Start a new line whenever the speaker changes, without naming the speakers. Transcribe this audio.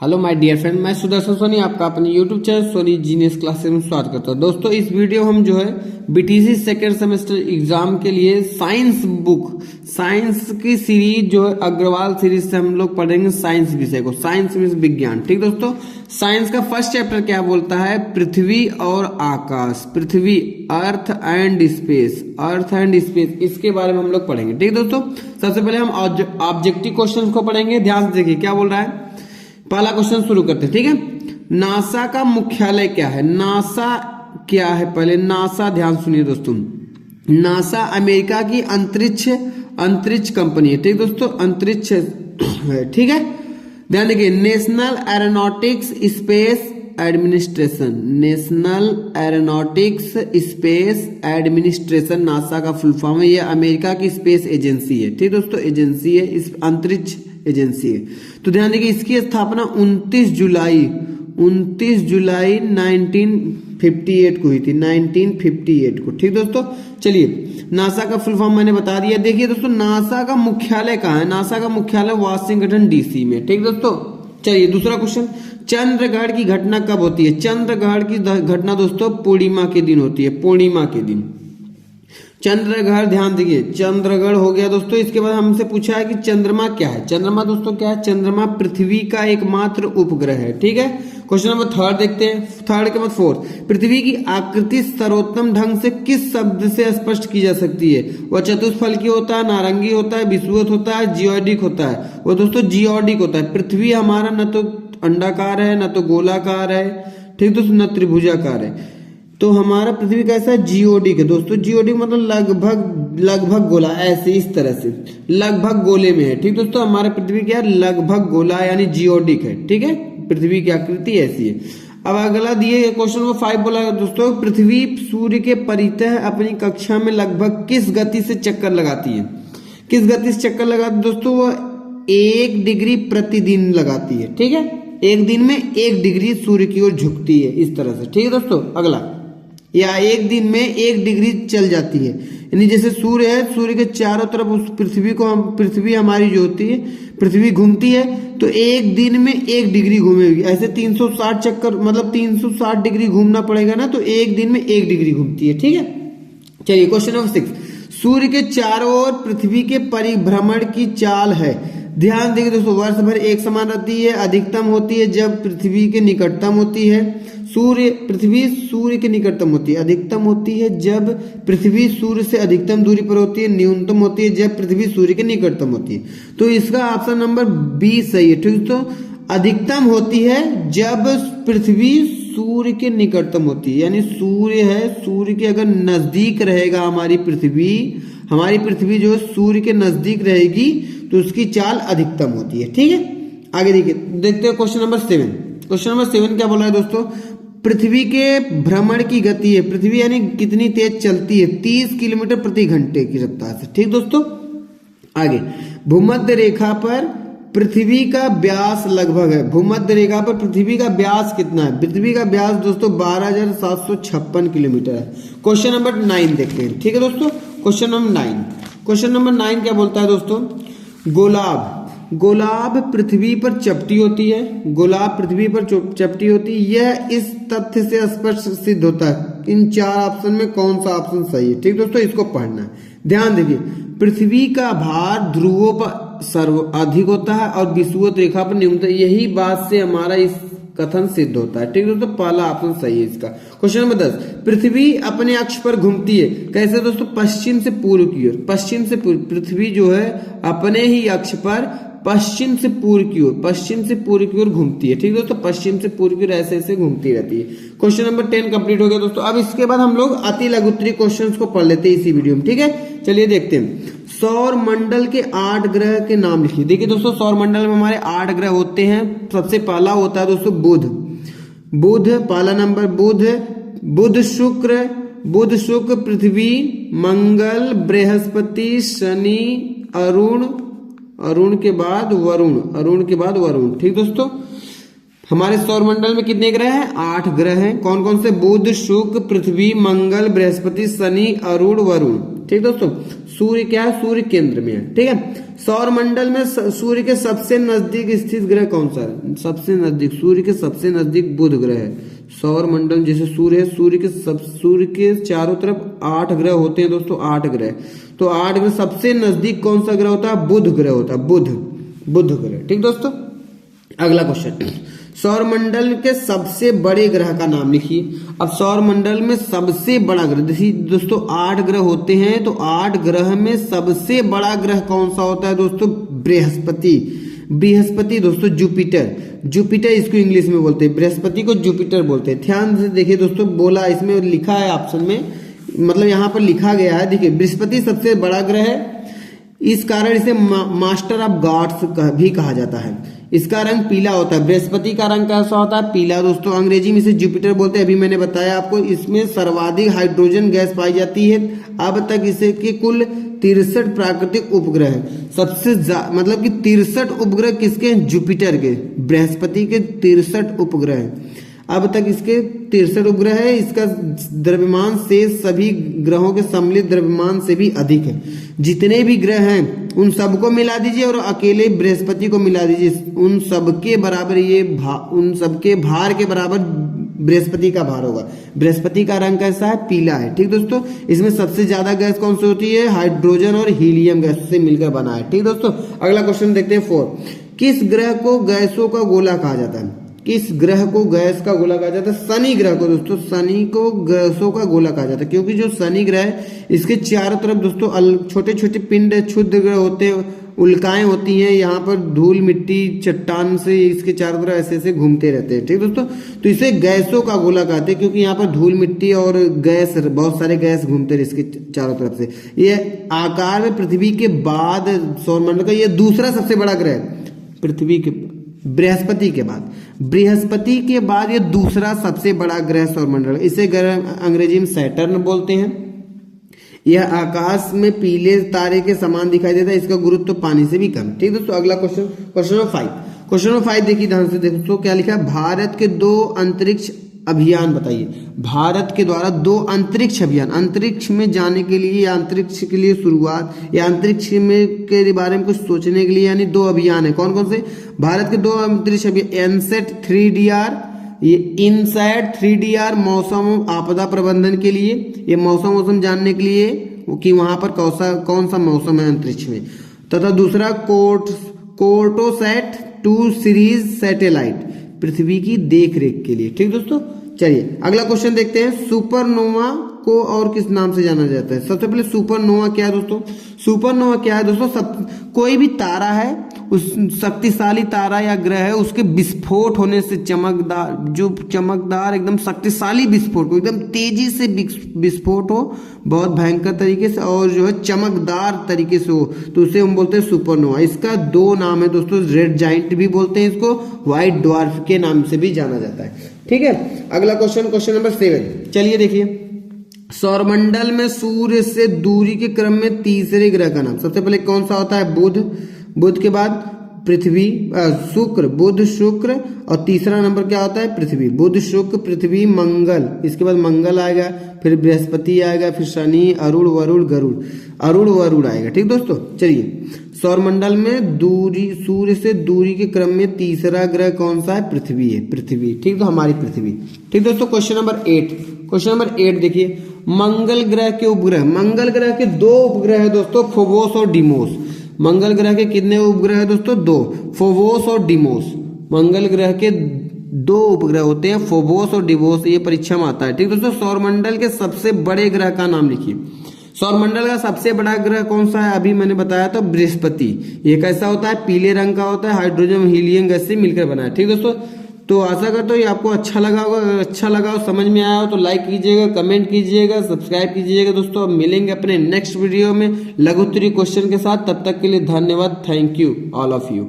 Hello my dear friend, मैं सुदर्शन सोनी आपका अपने YouTube channel Soni genius classes में स्वागत करता हूं। दोस्तों, इस वीडियो हम जो है बीटीसी सेकेंड सेमेस्टर एग्जाम के लिए साइंस बुक, साइंस की सीरीज जो है अग्रवाल सीरीज से हम लोग पढ़ेंगे साइंस विषय को। साइंस मीन्स विज्ञान। ठीक दोस्तों, साइंस का फर्स्ट चैप्टर क्या बोलता है? पृथ्वी और आकाश, पृथ्वी, earth and space, earth and space, इसके बारे में हम लोग पढ़ेंगे। ठीक दोस्तों, सबसे पहले हम ऑब्जेक्टिव क्वेश्चन को पढ़ेंगे। ध्यान से देखिए क्या बोल रहा है। पहला क्वेश्चन शुरू करते हैं। ठीक है, नासा का मुख्यालय क्या है? नासा क्या है? पहले नासा ध्यान सुनिए दोस्तों। नासा अमेरिका की अंतरिक्ष कंपनी है। ठीक दोस्तों, अंतरिक्ष है। ठीक है, ध्यान देखिए, national aeronautics space administration, national aeronautics space administration NASA का फुल फॉर्म है। यह अमेरिका की स्पेस एजेंसी है। ठीक दोस्तों, एजेंसी है, इस अंतरिक्ष एजेंसी है। तो ध्यान देखिए, इसकी स्थापना 29 जुलाई 1958 को हुई थी, 1958 को। ठीक दोस्तों, चलिए नासा का फुल फॉर्म मैंने बता दिया। देखिए दोस्तों, नासा का मुख्यालय कहाँ है? नासा का मुख्यालय वाशिंगटन डीसी में। ठीक दोस्तों, चलिए दूसरा क्वेश्चन, चंद्रग्रहण की घटना कब होती है? चंद्रग्रहण की घटना दोस्तों पूर्णिमा के दिन होती है, पूर्णिमा के दिन चंद्रग्रहण। ध्यान दीजिए, चंद्रग्रहण हो गया दोस्तों। इसके बाद हमसे पूछा है कि चंद्रमा क्या है? चंद्रमा दोस्तों क्या है? चंद्रमा पृथ्वी का एकमात्र उपग्रह है। ठीक है, क्वेश्चन नंबर थर्ड देखते हैं। थर्ड के बाद फोर्थ, पृथ्वी की आकृति सर्वोत्तम ढंग से किस शब्द से स्पष्ट की जा सकती है? वह चतुष्फलकीय होता है, नारंगी होता है, विषुवत होता है, जियोडिक होता है? वो दोस्तों जियोडिक होता है। पृथ्वी हमारा न तो अंडाकार है, न तो गोलाकार है, ठीक दोस्तों, न त्रिभुजाकार है। तो हमारा पृथ्वी कैसा है? जियोडिक है दोस्तों। जियोडिक मतलब लगभग गोला, ऐसे इस तरह से लगभग गोले में है। ठीक दोस्तों, हमारा पृथ्वी क्या है? लगभग गोला यानी जियोडिक है। ठीक है, पृथ्वी की आकृति ऐसी है। अब अगला दिए क्वेश्चन नंबर 5 बोला दोस्तों, पृथ्वी सूर्य के परितः अपनी कक्षा में लगभग किस गति से चक्कर लगाती है? किस गति से चक्कर लगाती है दोस्तों? वो 1 डिग्री प्रतिदिन लगाती है। ठीक है, एक दिन में 1 डिग्री सूर्य की ओर झुकती है, इस तरह से। ठीक है दोस्तों, अगला, या एक दिन में 1 डिग्री चल जाती है, यानी जैसे सूर्य है, सूर्य के चारों तरफ उस पृथ्वी हमारी जो होती है, पृथ्वी घूमती है, तो एक दिन में 1 डिग्री घूमेगी। ऐसे 360 चक्कर, मतलब 360 डिग्री घूमना पड़ेगा ना, तो एक दिन में 1 डिग्री घूमती है। ठीक है, चलिए क्वेश्चन नंबर 6, सूर्य के चारों ओर पृथ्वी के परिभ्रमण की चाल है। ध्यान देखिए दोस्तों, वर्ष भर एक समान रहती है, अधिकतम होती है जब पृथ्वी के निकटतम होती है, पृथ्वी सूर्य के निकटतम होती है, अधिकतम होती है जब पृथ्वी सूर्य से अधिकतम दूरी पर होती है, न्यूनतम होती है जब पृथ्वी सूर्य के निकटतम होती है। तो इसका ऑप्शन नंबर बी सही है। ठीक तो अधिकतम होती है जब पृथ्वी सूर्य के निकटतम होती है, यानी सूर्य है, सूर्य के अगर नजदीक रहेगा हमारी पृथ्वी जो सूर्य के नजदीक रहेगी तो उसकी चाल अधिकतम होती है। ठीक है, आगे देखिए, देखते हैं क्वेश्चन नंबर 7। क्वेश्चन नंबर 7 क्या बोला है दोस्तों? पृथ्वी के भ्रमण की गति है, पृथ्वी यानी कितनी तेज चलती है? 30 किलोमीटर प्रति घंटे की रफ्तार से। ठीक दोस्तों, आगे, भूमध्य रेखा पर पृथ्वी का व्यास लगभग है। भूमध्य रेखा पर पृथ्वी का व्यास कितना है? पृथ्वी का व्यास दोस्तों 12,756 किलोमीटर है। क्वेश्चन नंबर 9 देखते हैं। ठीक है दोस्तों, क्वेश्चन नंबर 9, क्वेश्चन नंबर 9 क्या बोलता है दोस्तों? गुलाब पृथ्वी पर चपटी होती है, गुलाब पृथ्वी पर चपटी होती है। यह इस तथ्य से स्पष्ट सिद्ध होता है। इन 4 ऑप्शन में कौन सा ऑप्शन सही है? ठीक दोस्तों, इसको पढ़ना है। ध्यान देखिए, पृथ्वी का भार ध्रुवों पर सर्वाधिक होता है और विषुवत रेखा पर न्यूनतम। यही बात से हमारा इस कथन सिद्ध होता है। ठीक दोस्तों, पहला ऑप्शन सही है इसका। क्वेश्चन नंबर 10, पृथ्वी अपने अक्ष पर घूमती है कैसे दोस्तों? पश्चिम से पूर्व की ओर, पश्चिम से पूर्व। पृथ्वी जो है अपने ही अक्ष पर पश्चिम से पूर्व की ओर घूमती है। ठीक दोस्तों, पश्चिम से पूर्व की ओर ऐसे ऐसे घूमती रहती है। क्वेश्चन नंबर 10 कंप्लीट हो गया दोस्तों। अब इसके बाद हम लोग अति लघुत्तरीय क्वेश्चंस को पढ़ लेते हैं इसी वीडियो में। ठीक है, चलिए देखते हैं। सौर मंडल के 8 ग्रह के नाम लिखिए। देखिए दोस्तों, सौर मंडल में हमारे 8 ग्रह होते हैं। सबसे पहला होता है दोस्तों बुध, पहला नंबर बुध शुक्र, पृथ्वी, मंगल, बृहस्पति, शनि, अरुण के बाद वरुण। ठीक दोस्तों, हमारे सौरमंडल में कितने ग्रह हैं? 8 ग्रह हैं। कौन कौन से? बुध, शुक्र, पृथ्वी, मंगल, बृहस्पति, शनि, अरुण, वरुण। ठीक दोस्तों, सूर्य क्या है? सूर्य केंद्र में है। ठीक है, सौरमंडल में सूर्य के सबसे नजदीक स्थित ग्रह कौन सा है? सबसे नजदीक, सूर्य के सबसे नजदीक बुध ग्रह है। सौरमंडल जैसे सूर्य है, सूर्य के चारों तरफ 8 ग्रह होते हैं दोस्तों, 8 ग्रह। तो 8 ग्रह सबसे नजदीक कौन सा ग्रह होता है? बुध ग्रह होता है, बुध ग्रह। ठीक दोस्तों, अगला क्वेश्चन, सौरमंडल के सबसे बड़े ग्रह का नाम लिखिए। अब सौरमंडल में सबसे बड़ा ग्रह, देखिए दोस्तों 8 ग्रह होते हैं, तो 8 ग्रह में सबसे बड़ा ग्रह कौन सा होता है दोस्तों? बृहस्पति दोस्तों, जुपिटर इसको इंग्लिश में बोलते हैं, बृहस्पति को जुपिटर बोलते हैं। ध्यान से देखिए दोस्तों, बोला इसमें लिखा है ऑप्शन में, मतलब यहाँ पर लिखा गया है, देखिए बृहस्पति सबसे बड़ा ग्रह है, इस कारण इसे मास्टर ऑफ गॉड्स भी कहा जाता है। इसका रंग पीला होता है। बृहस्पति का रंग कैसा होता है? पीला दोस्तों। अंग्रेजी में इसे जुपिटर बोलते हैं, अभी मैंने बताया आपको। इसमें सर्वाधिक हाइड्रोजन गैस पाई जाती है। अब तक इसे के कुल 63 प्राकृतिक उपग्रह हैं। सबसे मतलब कि 63 उपग्रह किसके? जुपिटर के, बृहस्पति के 63 उपग्रह हैं। अब तक इसके 63 उपग्रह है। इसका द्रव्यमान शेष सभी ग्रहों के सम्मिलित द्रव्यमान से भी अधिक है। जितने भी ग्रह हैं उन सबको मिला दीजिए और अकेले बृहस्पति को मिला दीजिए, उन सबके बराबर उन सबके भार के बराबर बृहस्पति का भार होगा। बृहस्पति का रंग कैसा है? पीला है। ठीक दोस्तों, इसमें सबसे ज्यादा गैस कौन सी होती है? हाइड्रोजन और हीलियम गैस से मिलकर बना है। ठीक दोस्तों, अगला क्वेश्चन देखते हैं 4। किस ग्रह को गैसों का गोला कहा जाता है? किस ग्रह को गैस का गोला कहा जाता है? शनि ग्रह को दोस्तों, शनि को गैसों का गोला कहा जाता है, क्योंकि जो शनि ग्रह है इसके चारों तरफ दोस्तों छोटे छोटे पिंड क्षुद्र ग्रह होते हैं, उल्काएं होती हैं। यहाँ पर धूल मिट्टी चट्टान से इसके चारों तरफ ऐसे ऐसे घूमते रहते हैं। ठीक दोस्तों, तो इसे गैसों का गोला कहते हैं, क्योंकि यहाँ पर धूल मिट्टी और गैस, बहुत सारे गैस घूमते रहे इसके चारों तरफ से। ये आकार में पृथ्वी के बाद सौरमंडल का ये दूसरा सबसे बड़ा ग्रह है, पृथ्वी के बृहस्पति के बाद ये दूसरा सबसे बड़ा ग्रह सौरमंडल। इसे ग्रह अंग्रेजी में सैटर्न बोलते हैं। यह आकाश में पीले तारे के समान दिखाई देता है। इसका गुरुत्व तो पानी से भी कम। ठीक दोस्तों, अगला क्वेश्चन नंबर 5 देखिए ध्यान से दोस्तों, क्या लिखा है? भारत के 2 अंतरिक्ष अभियान बताइए। भारत के द्वारा 2 अंतरिक्ष अभियान, अंतरिक्ष में जाने के लिए या अंतरिक्ष के लिए शुरुआत या अंतरिक्ष में के बारे में कुछ सोचने के लिए, यानी 2 अभियान है। कौन कौन से? भारत के 2 अंतरिक्ष अभियान, इनसैट 3DR, ये इनसैट 3DR मौसम आपदा प्रबंधन के लिए, ये मौसम जानने के लिए कि वहां पर कौन सा मौसम है अंतरिक्ष में, तथा दूसरा कोर्टोसैट 2 सीरीज सैटेलाइट पृथ्वी की देखरेख के लिए। ठीक दोस्तों, चलिए अगला क्वेश्चन देखते हैं। सुपरनोवा को और किस नाम से जाना जाता है? सबसे पहले सुपरनोवा क्या है दोस्तों? सुपरनोवा क्या है दोस्तों? कोई भी तारा है, उस शक्तिशाली तारा या ग्रह है, उसके विस्फोट होने से चमकदार एकदम शक्तिशाली विस्फोट हो, एकदम तेजी से विस्फोट हो, बहुत भयंकर तरीके से, और जो है चमकदार तरीके से हो, तो उसे हम बोलते हैं सुपरनोवा। इसका 2 नाम है दोस्तों, रेड जाइंट भी बोलते हैं इसको, व्हाइट ड्वार्फ के नाम से भी जाना जाता है। ठीक है, अगला क्वेश्चन नंबर 7। चलिए देखिए, सौरमंडल में सूर्य से दूरी के क्रम में तीसरे ग्रह का नाम। सबसे पहले कौन सा होता है? बुध के बाद पृथ्वी, बुध शुक्र, और तीसरा नंबर क्या होता है? पृथ्वी। बुध शुक्र पृथ्वी मंगल, इसके बाद मंगल आएगा, फिर बृहस्पति आएगा, फिर शनि, अरुण वरुण आएगा। ठीक दोस्तों, चलिए सौरमंडल में सूर्य से दूरी के क्रम में तीसरा ग्रह कौन सा है? पृथ्वी है, पृथ्वी। ठीक, तो हमारी पृथ्वी। ठीक दोस्तों, क्वेश्चन नंबर 8 देखिए, मंगल ग्रह के उपग्रह। मंगल ग्रह के 2 उपग्रह है दोस्तों, फोबोस और डिमोस। मंगल ग्रह के कितने उपग्रह है दोस्तों? 2, फोबोस और डिमोस। मंगल ग्रह के 2 उपग्रह होते हैं, फोबोस और डिमोस, ये परीक्षा में आता है। ठीक दोस्तों, सौरमंडल के सबसे बड़े ग्रह का नाम लिखिए। सौरमंडल का सबसे बड़ा ग्रह कौन सा है? अभी मैंने बताया था, बृहस्पति। ये कैसा होता है? पीले रंग का होता है, हाइड्रोजन हीलियम गैस से मिलकर बना है। ठीक दोस्तों, तो आशा करता हूँ ये आपको अच्छा लगा होगा। अगर अच्छा लगा हो, समझ में आया हो, तो लाइक कीजिएगा, कमेंट कीजिएगा, सब्सक्राइब कीजिएगा। दोस्तों अब मिलेंगे अपने नेक्स्ट वीडियो में लघु उत्तरीय क्वेश्चन के साथ। तब तक के लिए धन्यवाद। Thank you all of you.